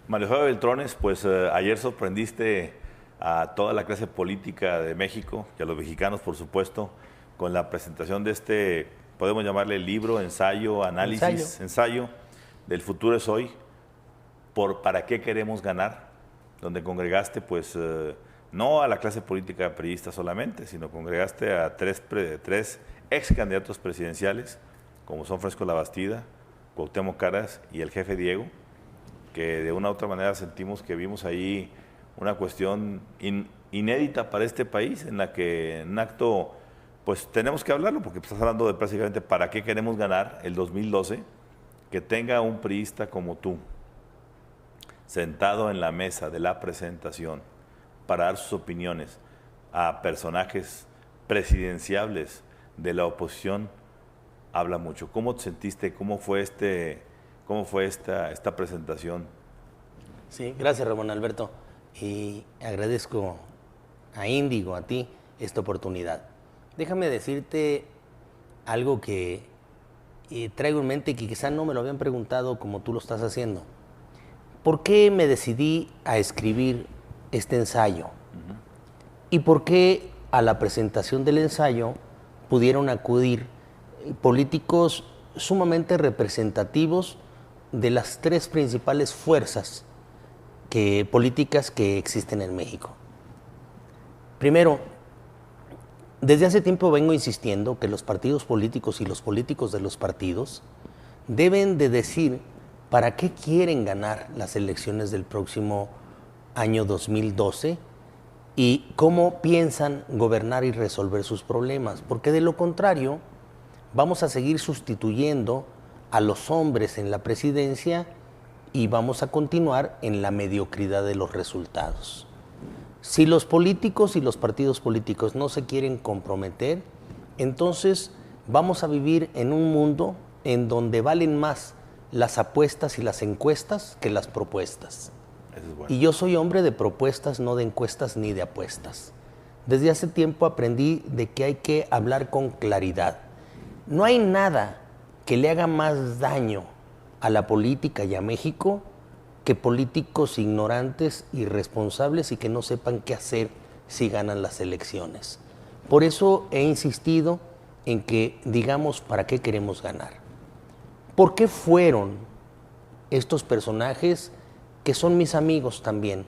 Mario Fabio Beltrones, pues ayer sorprendiste a toda la clase política de México y a los mexicanos, por supuesto, con la presentación de este, podemos llamarle libro, ensayo, análisis, ensayo del futuro es hoy, por ¿para qué queremos ganar? Donde congregaste, pues, no a la clase política priista solamente, sino congregaste a tres ex candidatos presidenciales, como son Francisco Labastida, Cuauhtémoc Cárdenas y el jefe Diego, que de una u otra manera sentimos que vimos ahí una cuestión inédita para este país, en la que en un acto, pues tenemos que hablarlo, porque estás hablando de prácticamente para qué queremos ganar el 2012, que tenga un priista como tú, sentado en la mesa de la presentación, para dar sus opiniones a personajes presidenciables de la oposición, habla mucho. ¿Cómo te sentiste? ¿Cómo fue esta presentación? Sí, gracias Ramón Alberto. Y agradezco a Índigo, a ti, esta oportunidad. Déjame decirte algo que traigo en mente y que quizá no me lo habían preguntado como tú lo estás haciendo. ¿Por qué me decidí a escribir este ensayo? ¿Y por qué a la presentación del ensayo pudieron acudir políticos sumamente representativos de las tres principales fuerzas políticas que existen en México? Primero, desde hace tiempo vengo insistiendo que los partidos políticos y los políticos de los partidos deben de decir para qué quieren ganar las elecciones del próximo año 2012 y cómo piensan gobernar y resolver sus problemas, porque de lo contrario vamos a seguir sustituyendo a los hombres en la presidencia y vamos a continuar en la mediocridad de los resultados. Si los políticos y los partidos políticos no se quieren comprometer, entonces vamos a vivir en un mundo en donde valen más las apuestas y las encuestas que las propuestas. Eso es bueno. Y yo soy hombre de propuestas, no de encuestas ni de apuestas. Desde hace tiempo aprendí de que hay que hablar con claridad. No hay nada que le haga más daño a la política y a México que políticos ignorantes, irresponsables y que no sepan qué hacer si ganan las elecciones. Por eso he insistido en que digamos para qué queremos ganar. ¿Por qué fueron estos personajes que son mis amigos también?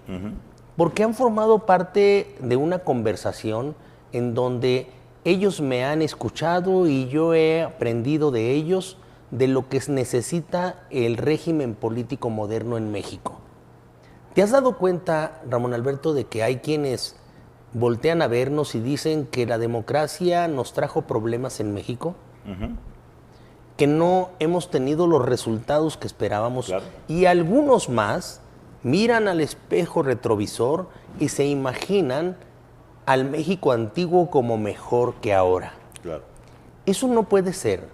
Porque han formado parte de una conversación en donde ellos me han escuchado y yo he aprendido de ellos de lo que necesita el régimen político moderno en México. ¿Te has dado cuenta, Ramón Alberto, de que hay quienes voltean a vernos y dicen que la democracia nos trajo problemas en México? Que no hemos tenido los resultados que esperábamos. Claro. Y algunos más miran al espejo retrovisor y se imaginan al México antiguo como mejor que ahora. Claro. Eso no puede ser.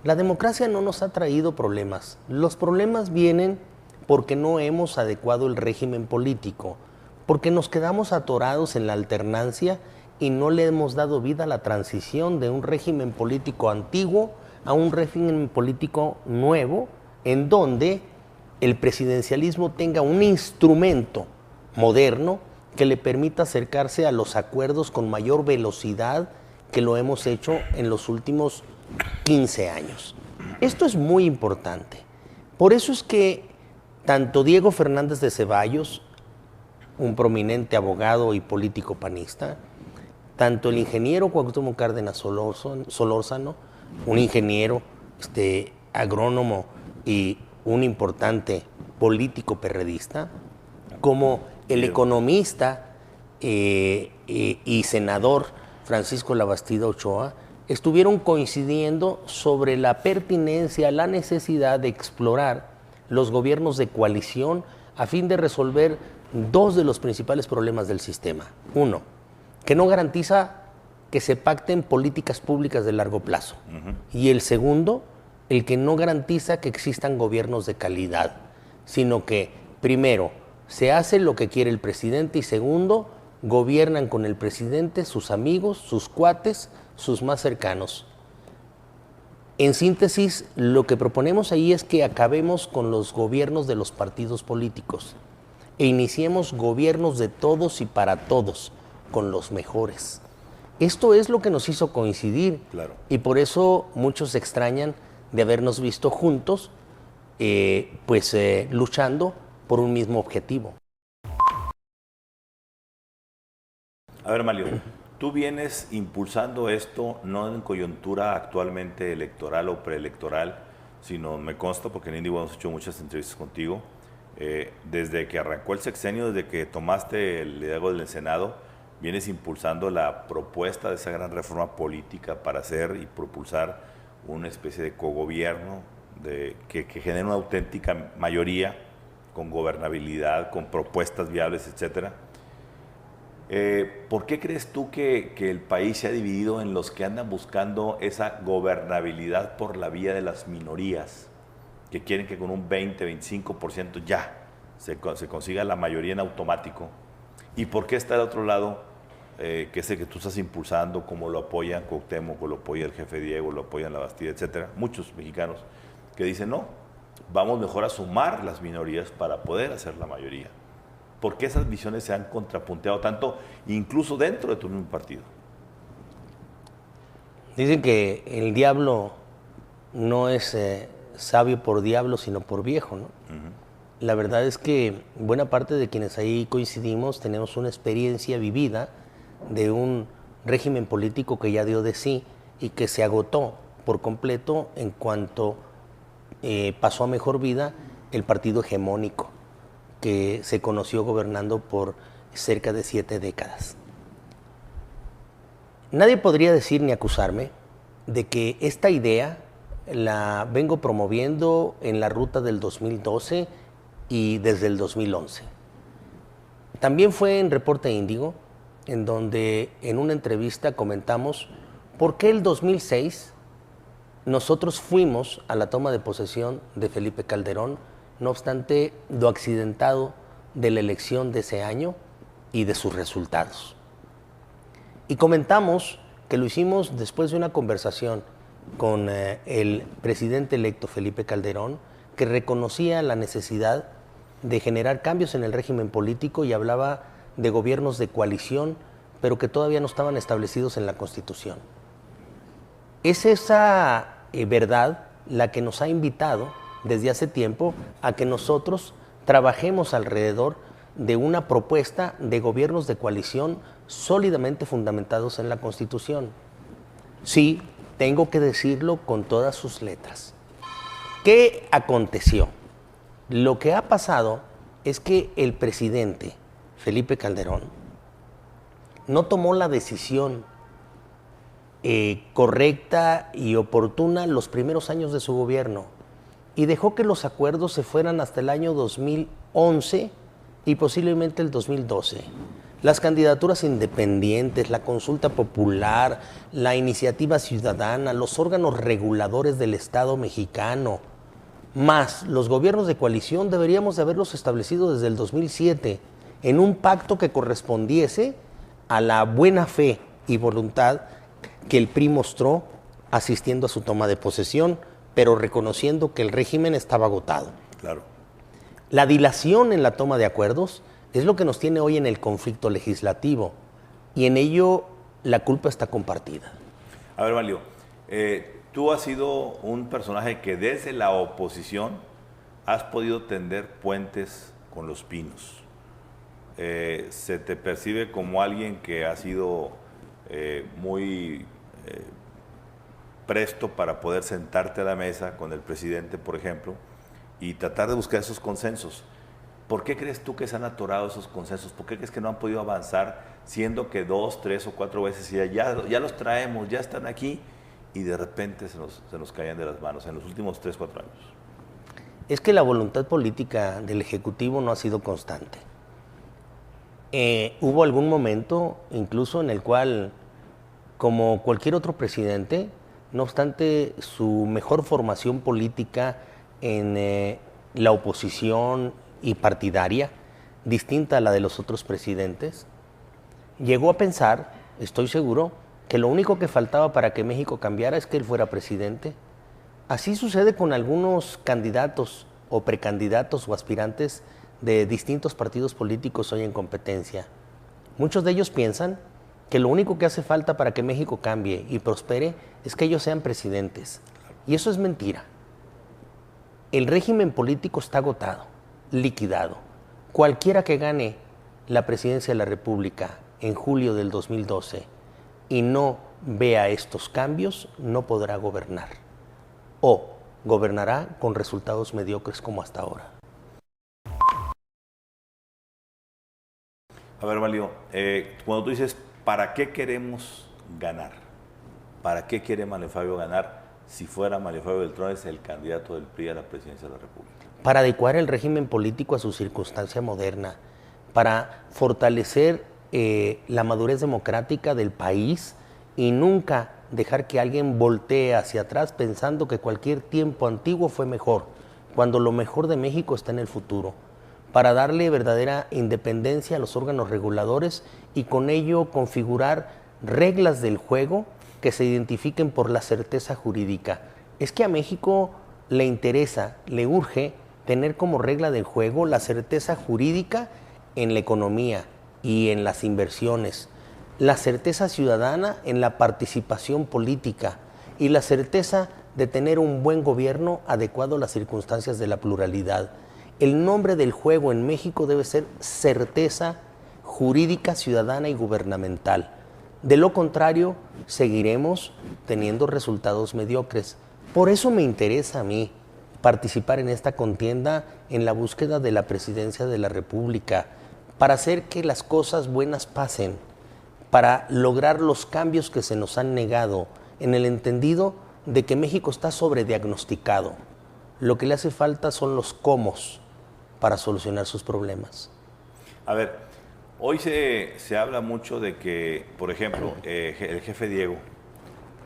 La democracia no nos ha traído problemas. Los problemas vienen porque no hemos adecuado el régimen político, porque nos quedamos atorados en la alternancia y no le hemos dado vida a la transición de un régimen político antiguo a un régimen político nuevo, en donde el presidencialismo tenga un instrumento moderno que le permita acercarse a los acuerdos con mayor velocidad que lo hemos hecho en los últimos 15 años. Esto es muy importante. Por eso es que tanto Diego Fernández de Ceballos, un prominente abogado y político panista, tanto el ingeniero Cuauhtémoc Cárdenas Solórzano, un ingeniero, agrónomo y un importante político perredista, como el economista y senador Francisco Labastida Ochoa, estuvieron coincidiendo sobre la pertinencia, la necesidad de explorar los gobiernos de coalición a fin de resolver dos de los principales problemas del sistema. Uno, que no garantiza que se pacten políticas públicas de largo plazo. Y el segundo, el que no garantiza que existan gobiernos de calidad, sino que, primero, se hace lo que quiere el presidente y segundo, gobiernan con el presidente sus amigos, sus cuates, sus más cercanos. En síntesis, lo que proponemos ahí es que acabemos con los gobiernos de los partidos políticos e iniciemos gobiernos de todos y para todos, con los mejores. Esto es lo que nos hizo coincidir, claro. Y por eso muchos se extrañan de habernos visto juntos, luchando por un mismo objetivo. A ver, Manlio, tú vienes impulsando esto no en coyuntura actualmente electoral o preelectoral, sino me consta, porque en Indigo hemos hecho muchas entrevistas contigo, desde que arrancó el sexenio, desde que tomaste el liderazgo del Senado, vienes impulsando la propuesta de esa gran reforma política para hacer y propulsar una especie de cogobierno que genere una auténtica mayoría con gobernabilidad, con propuestas viables, etcétera. ¿Por qué crees tú que el país se ha dividido en los que andan buscando esa gobernabilidad por la vía de las minorías, que quieren que con un 20-25% ya se consiga la mayoría en automático? ¿Y por qué está del otro lado, que es el que tú estás impulsando, como lo apoyan Cuauhtémoc, lo apoya el jefe Diego, lo apoyan la Bastida, etcétera? Muchos mexicanos que dicen, no, vamos mejor a sumar las minorías para poder hacer la mayoría. ¿Por qué esas visiones se han contrapunteado tanto, incluso dentro de tu mismo partido? Dicen que el diablo no es sabio por diablo, sino por viejo, ¿no? La verdad es que buena parte de quienes ahí coincidimos tenemos una experiencia vivida de un régimen político que ya dio de sí y que se agotó por completo en cuanto pasó a mejor vida el partido hegemónico, que se conoció gobernando por cerca de 7 décadas. Nadie podría decir ni acusarme de que esta idea la vengo promoviendo en la ruta del 2012 y desde el 2011. También fue en Reporte Índigo, en donde en una entrevista comentamos por qué el 2006 nosotros fuimos a la toma de posesión de Felipe Calderón, no obstante lo accidentado de la elección de ese año y de sus resultados. Y comentamos que lo hicimos después de una conversación con el presidente electo Felipe Calderón, que reconocía la necesidad de generar cambios en el régimen político y hablaba de gobiernos de coalición, pero que todavía no estaban establecidos en la Constitución. Es esa verdad la que nos ha invitado desde hace tiempo a que nosotros trabajemos alrededor de una propuesta de gobiernos de coalición sólidamente fundamentados en la Constitución. Sí, tengo que decirlo con todas sus letras. ¿Qué aconteció? Lo que ha pasado es que el presidente Felipe Calderón no tomó la decisión correcta y oportuna los primeros años de su gobierno y dejó que los acuerdos se fueran hasta el año 2011 y posiblemente el 2012. Las candidaturas independientes, la consulta popular, la iniciativa ciudadana, los órganos reguladores del Estado mexicano, más los gobiernos de coalición, deberíamos de haberlos establecido desde el 2007 en un pacto que correspondiese a la buena fe y voluntad que el PRI mostró asistiendo a su toma de posesión, pero reconociendo que el régimen estaba agotado. Claro. La dilación en la toma de acuerdos es lo que nos tiene hoy en el conflicto legislativo y en ello la culpa está compartida. A ver, Manlio, tú has sido un personaje que desde la oposición has podido tender puentes con los pinos. Se te percibe como alguien que ha sido muy presto para poder sentarte a la mesa con el presidente, por ejemplo, y tratar de buscar esos consensos. ¿Por qué crees tú que se han atorado esos consensos? ¿Por qué crees que no han podido avanzar, siendo que 2, 3 o 4 veces ya los traemos, ya están aquí, y de repente se nos caían de las manos en los últimos 3, 4 años? Es que la voluntad política del Ejecutivo no ha sido constante. Hubo algún momento, incluso en el cual, como cualquier otro presidente, no obstante su mejor formación política en la oposición y partidaria, distinta a la de los otros presidentes, llegó a pensar, estoy seguro, que lo único que faltaba para que México cambiara es que él fuera presidente, Así sucede con algunos candidatos o precandidatos o aspirantes de distintos partidos políticos hoy en competencia. Muchos de ellos piensan que lo único que hace falta para que México cambie y prospere es que ellos sean presidentes. Y eso es mentira. El régimen político está agotado, liquidado. Cualquiera que gane la presidencia de la República en julio del 2012 y no vea estos cambios, no podrá gobernar. O gobernará con resultados mediocres como hasta ahora. A ver, Mario, cuando tú dices, ¿para qué queremos ganar? ¿Para qué quiere Mario Fabio ganar si fuera Mario Fabio Beltrones el candidato del PRI a la presidencia de la República? Para adecuar el régimen político a su circunstancia moderna, para fortalecer la madurez democrática del país y nunca dejar que alguien voltee hacia atrás pensando que cualquier tiempo antiguo fue mejor, cuando lo mejor de México está en el futuro, para darle verdadera independencia a los órganos reguladores y con ello configurar reglas del juego que se identifiquen por la certeza jurídica. Es que a México le interesa, le urge tener como regla del juego la certeza jurídica en la economía y en las inversiones, la certeza ciudadana en la participación política y la certeza de tener un buen gobierno adecuado a las circunstancias de la pluralidad. El nombre del juego en México debe ser certeza jurídica, ciudadana y gubernamental. De lo contrario, seguiremos teniendo resultados mediocres. Por eso me interesa a mí participar en esta contienda en la búsqueda de la presidencia de la República, para hacer que las cosas buenas pasen, para lograr los cambios que se nos han negado, en el entendido de que México está sobrediagnosticado. Lo que le hace falta son los cómo para solucionar sus problemas. A ver, hoy se habla mucho de que, por ejemplo, el jefe Diego,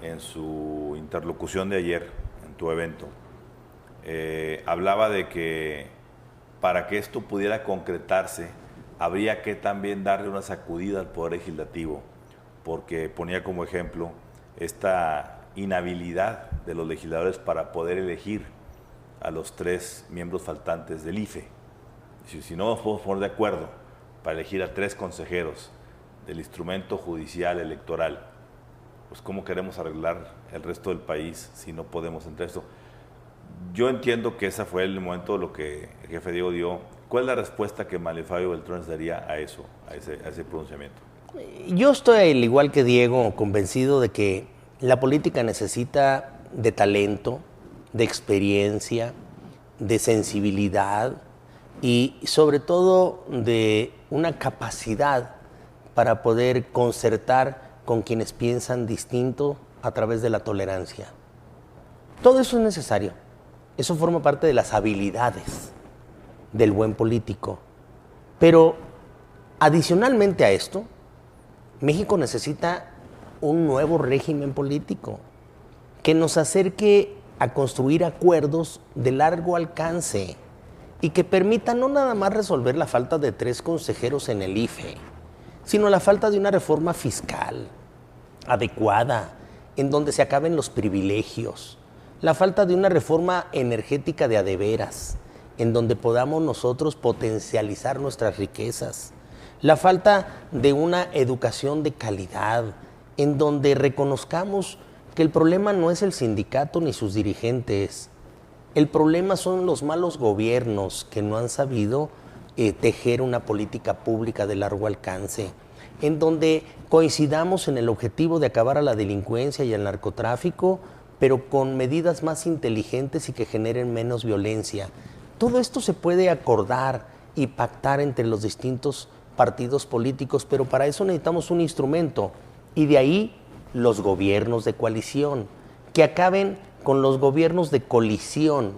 en su interlocución de ayer, en tu evento, hablaba de que para que esto pudiera concretarse, habría que también darle una sacudida al Poder Legislativo, porque ponía como ejemplo esta inhabilidad de los legisladores para poder elegir a los 3 miembros faltantes del IFE. Si no nos podemos poner de acuerdo para elegir a 3 consejeros del instrumento judicial electoral, pues ¿cómo queremos arreglar el resto del país si no podemos entre esto? Yo entiendo que ese fue el momento de lo que el jefe Diego dio. ¿Cuál es la respuesta que Mario Fabio Beltrones daría a eso, a ese pronunciamiento? Yo estoy, al igual que Diego, convencido de que la política necesita de talento, de experiencia, de sensibilidad y sobre todo de una capacidad para poder concertar con quienes piensan distinto a través de la tolerancia. Todo eso es necesario. Eso forma parte de las habilidades del buen político. Pero adicionalmente a esto, México necesita un nuevo régimen político que nos acerque a construir acuerdos de largo alcance y que permita no nada más resolver la falta de 3 consejeros en el IFE, sino la falta de una reforma fiscal adecuada, en donde se acaben los privilegios, la falta de una reforma energética de a de veras, en donde podamos nosotros potencializar nuestras riquezas, la falta de una educación de calidad, en donde reconozcamos que el problema no es el sindicato ni sus dirigentes, el problema son los malos gobiernos que no han sabido tejer una política pública de largo alcance, en donde coincidamos en el objetivo de acabar a la delincuencia y al narcotráfico, pero con medidas más inteligentes y que generen menos violencia. Todo esto se puede acordar y pactar entre los distintos partidos políticos, pero para eso necesitamos un instrumento, y de ahí los gobiernos de coalición, que acaben con los gobiernos de colisión,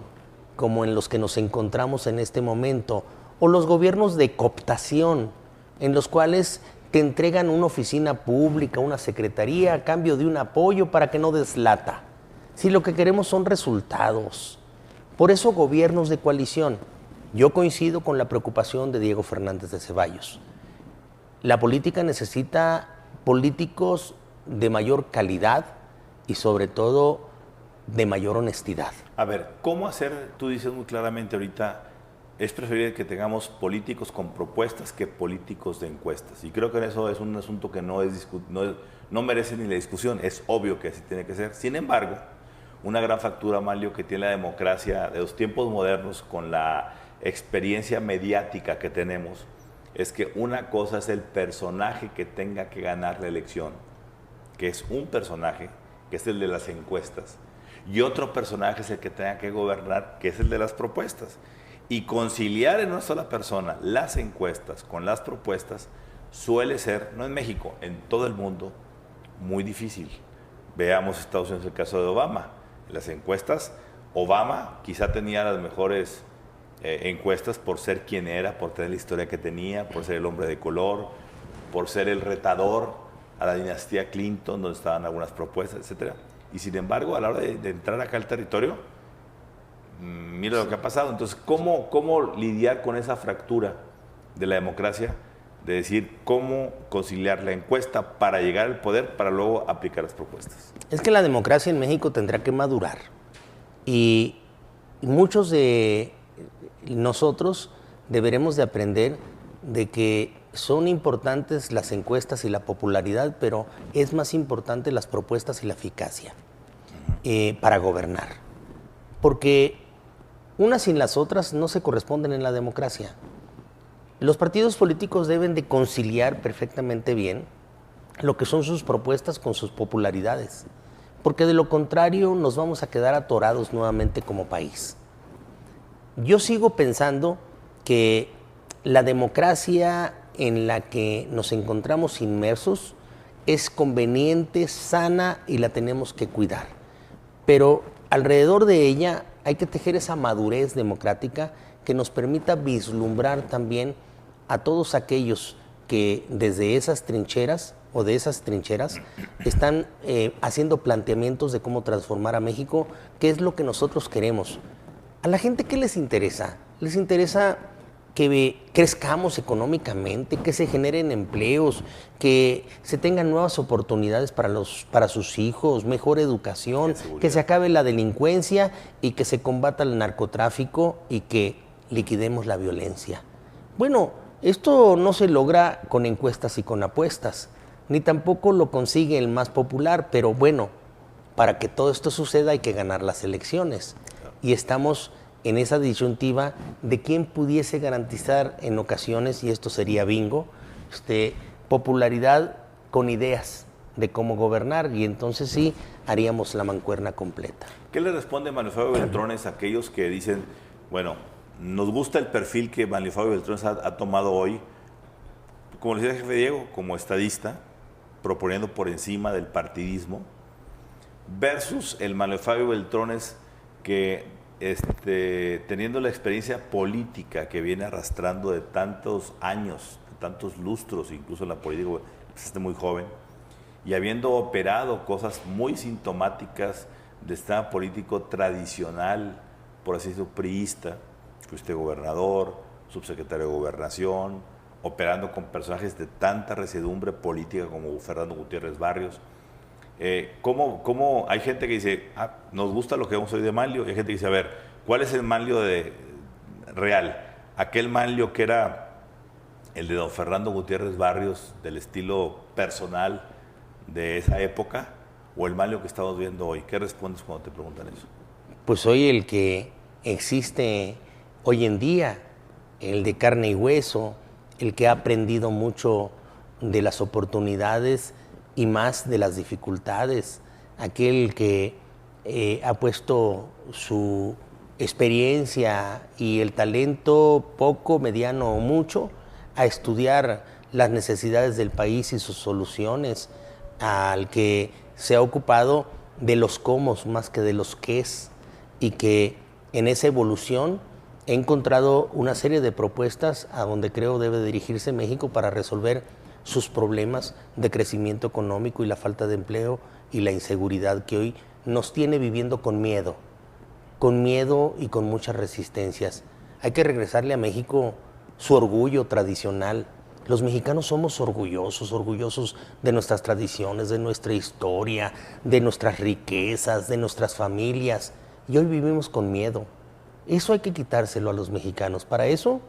como en los que nos encontramos en este momento, o los gobiernos de cooptación, en los cuales te entregan una oficina pública, una secretaría, a cambio de un apoyo para que no deslata. Si lo que queremos son resultados. Por eso, gobiernos de coalición. Yo coincido con la preocupación de Diego Fernández de Ceballos. La política necesita políticos de mayor calidad y sobre todo de mayor honestidad. A ver, ¿cómo hacer? Tú dices muy claramente ahorita, es preferible que tengamos políticos con propuestas que políticos de encuestas. Y creo que eso es un asunto que no merece ni la discusión. Es obvio que así tiene que ser. Sin embargo, una gran factura, Manlio, que tiene la democracia de los tiempos modernos con la experiencia mediática que tenemos, es que una cosa es el personaje que tenga que ganar la elección, que es un personaje, que es el de las encuestas, y otro personaje es el que tenga que gobernar, que es el de las propuestas. Y conciliar en una sola persona las encuestas con las propuestas suele ser, no en México, en todo el mundo, muy difícil. Veamos Estados Unidos, el caso de Obama. En las encuestas, Obama quizá tenía las mejores encuestas por ser quien era, por tener la historia que tenía, por ser el hombre de color, por ser el retador a la dinastía Clinton, donde estaban algunas propuestas, etc. Y sin embargo, a la hora de entrar acá al territorio, mira lo que ha pasado. Entonces, ¿cómo lidiar con esa fractura de la democracia? De decir, ¿cómo conciliar la encuesta para llegar al poder, para luego aplicar las propuestas? Es que la democracia en México tendrá que madurar. Y muchos de nosotros deberemos de aprender de que son importantes las encuestas y la popularidad, pero es más importante las propuestas y la eficacia para gobernar. Porque unas sin las otras no se corresponden en la democracia. Los partidos políticos deben de conciliar perfectamente bien lo que son sus propuestas con sus popularidades, porque de lo contrario nos vamos a quedar atorados nuevamente como país. Yo sigo pensando que la democracia en la que nos encontramos inmersos es conveniente, sana y la tenemos que cuidar, pero alrededor de ella hay que tejer esa madurez democrática que nos permita vislumbrar también a todos aquellos que desde esas trincheras o de esas trincheras están haciendo planteamientos de cómo transformar a México, qué es lo que nosotros queremos. ¿A la gente qué les interesa? Les interesa que crezcamos económicamente, que se generen empleos, que se tengan nuevas oportunidades para sus hijos, mejor educación, que se acabe la delincuencia y que se combata el narcotráfico y que liquidemos la violencia. Bueno, esto no se logra con encuestas y con apuestas, ni tampoco lo consigue el más popular, pero bueno, para que todo esto suceda hay que ganar las elecciones. Y estamos en esa disyuntiva de quién pudiese garantizar en ocasiones, y esto sería bingo, popularidad con ideas de cómo gobernar, y entonces sí haríamos la mancuerna completa. ¿Qué le responde Manlio Fabio Beltrones a aquellos que dicen, bueno, nos gusta el perfil que Manlio Fabio Beltrones ha tomado hoy, como le decía el jefe Diego, como estadista, proponiendo por encima del partidismo, versus el Manlio Fabio Beltrones que teniendo la experiencia política que viene arrastrando de tantos años, de tantos lustros, incluso en la política, pues muy joven, y habiendo operado cosas muy sintomáticas del sistema político tradicional, por así decirlo, priista, fuiste gobernador, subsecretario de Gobernación, operando con personajes de tanta resedumbre política como Fernando Gutiérrez Barrios. ¿Cómo hay gente que dice, nos gusta lo que vemos hoy de Manlio? Y hay gente que dice, a ver, ¿cuál es el Manlio real? ¿Aquel Manlio que era el de don Fernando Gutiérrez Barrios, del estilo personal de esa época, o el Manlio que estamos viendo hoy? ¿Qué respondes cuando te preguntan eso? Pues hoy el que existe hoy en día, el de carne y hueso, el que ha aprendido mucho de las oportunidades y más de las dificultades, aquel que ha puesto su experiencia y el talento, poco, mediano o mucho, a estudiar las necesidades del país y sus soluciones, al que se ha ocupado de los cómo más que de los qués, y que en esa evolución he encontrado una serie de propuestas a donde creo debe dirigirse México para resolver sus problemas de crecimiento económico y la falta de empleo y la inseguridad que hoy nos tiene viviendo con miedo y con muchas resistencias. Hay que regresarle a México su orgullo tradicional, Los mexicanos somos orgullosos de nuestras tradiciones, de nuestra historia, de nuestras riquezas, de nuestras familias. Y hoy vivimos con miedo. Eso hay que quitárselo a los mexicanos. Para eso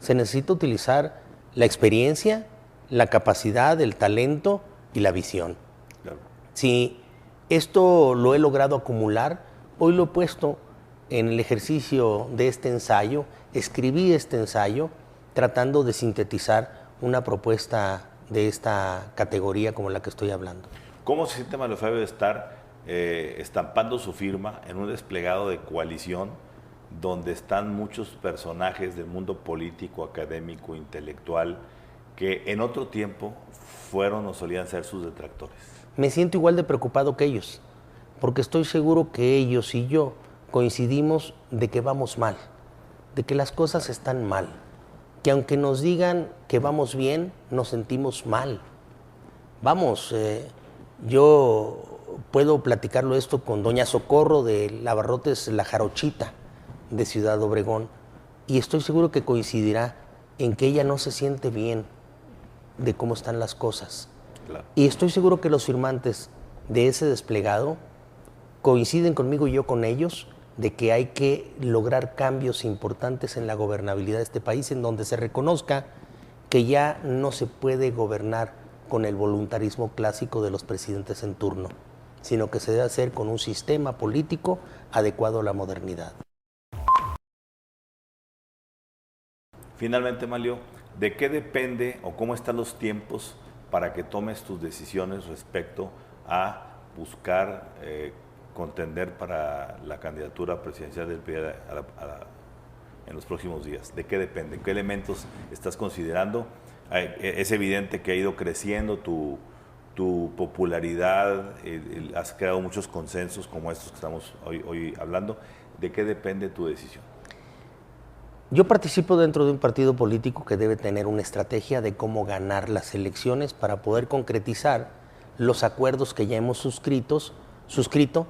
se necesita utilizar la experiencia, la capacidad, el talento y la visión. Claro. Si esto lo he logrado acumular, hoy lo he puesto en el ejercicio de este ensayo, escribí este ensayo tratando de sintetizar una propuesta de esta categoría como la que estoy hablando. ¿Cómo se siente Mario Fabio de estar estampando su firma en un desplegado de coalición donde están muchos personajes del mundo político, académico, intelectual, que en otro tiempo fueron o solían ser sus detractores? Me siento igual de preocupado que ellos, porque estoy seguro que ellos y yo coincidimos de que vamos mal, de que las cosas están mal, que aunque nos digan que vamos bien, nos sentimos mal. Vamos, yo puedo platicarlo esto con doña Socorro de Abarrotes La Jarochita de Ciudad Obregón, y estoy seguro que coincidirá en que ella no se siente bien de cómo están las cosas. Claro. Y estoy seguro que los firmantes de ese desplegado coinciden conmigo y yo con ellos de que hay que lograr cambios importantes en la gobernabilidad de este país, en donde se reconozca que ya no se puede gobernar con el voluntarismo clásico de los presidentes en turno, sino que se debe hacer con un sistema político adecuado a la modernidad. Finalmente, Malio, ¿de qué depende o cómo están los tiempos para que tomes tus decisiones respecto a buscar contender para la candidatura presidencial del PRI en los próximos días? ¿De qué depende? ¿Qué elementos estás considerando? Es evidente que ha ido creciendo tu popularidad, has creado muchos consensos como estos que estamos hoy hablando. ¿De qué depende tu decisión? Yo participo dentro de un partido político que debe tener una estrategia de cómo ganar las elecciones para poder concretizar los acuerdos que ya hemos suscrito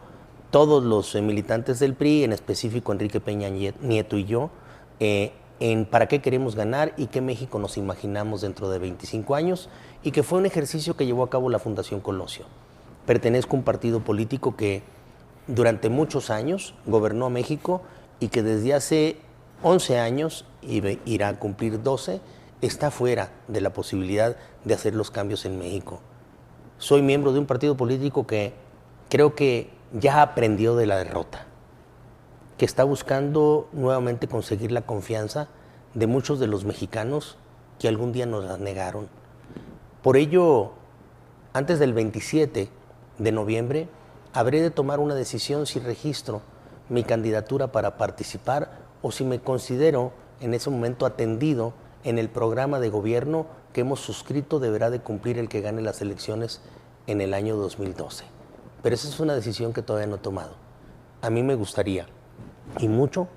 todos los militantes del PRI, en específico Enrique Peña Nieto y yo, en para qué queremos ganar y qué México nos imaginamos dentro de 25 años, y que fue un ejercicio que llevó a cabo la Fundación Colosio. Pertenezco a un partido político que durante muchos años gobernó a México y que desde hace 11 años, y irá a cumplir 12, está fuera de la posibilidad de hacer los cambios en México. Soy miembro de un partido político que creo que ya aprendió de la derrota, que está buscando nuevamente conseguir la confianza de muchos de los mexicanos que algún día nos la negaron. Por ello, antes del 27 de noviembre, habré de tomar una decisión si registro mi candidatura para participar o si me considero en ese momento atendido en el programa de gobierno que hemos suscrito deberá de cumplir el que gane las elecciones en el año 2012. Pero esa es una decisión que todavía no he tomado. A mí me gustaría, y mucho,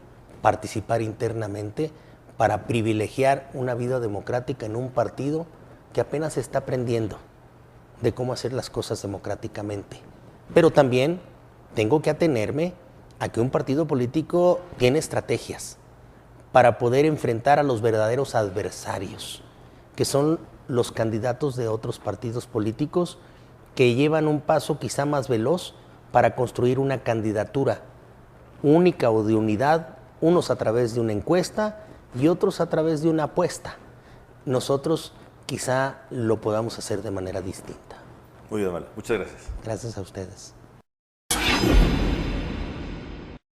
participar internamente para privilegiar una vida democrática en un partido que apenas está aprendiendo de cómo hacer las cosas democráticamente. Pero también tengo que atenerme a que un partido político tiene estrategias para poder enfrentar a los verdaderos adversarios, que son los candidatos de otros partidos políticos que llevan un paso quizá más veloz para construir una candidatura única o de unidad, unos a través de una encuesta y otros a través de una apuesta. Nosotros quizá lo podamos hacer de manera distinta. Muy bien, Manuel. Muchas gracias. Gracias a ustedes.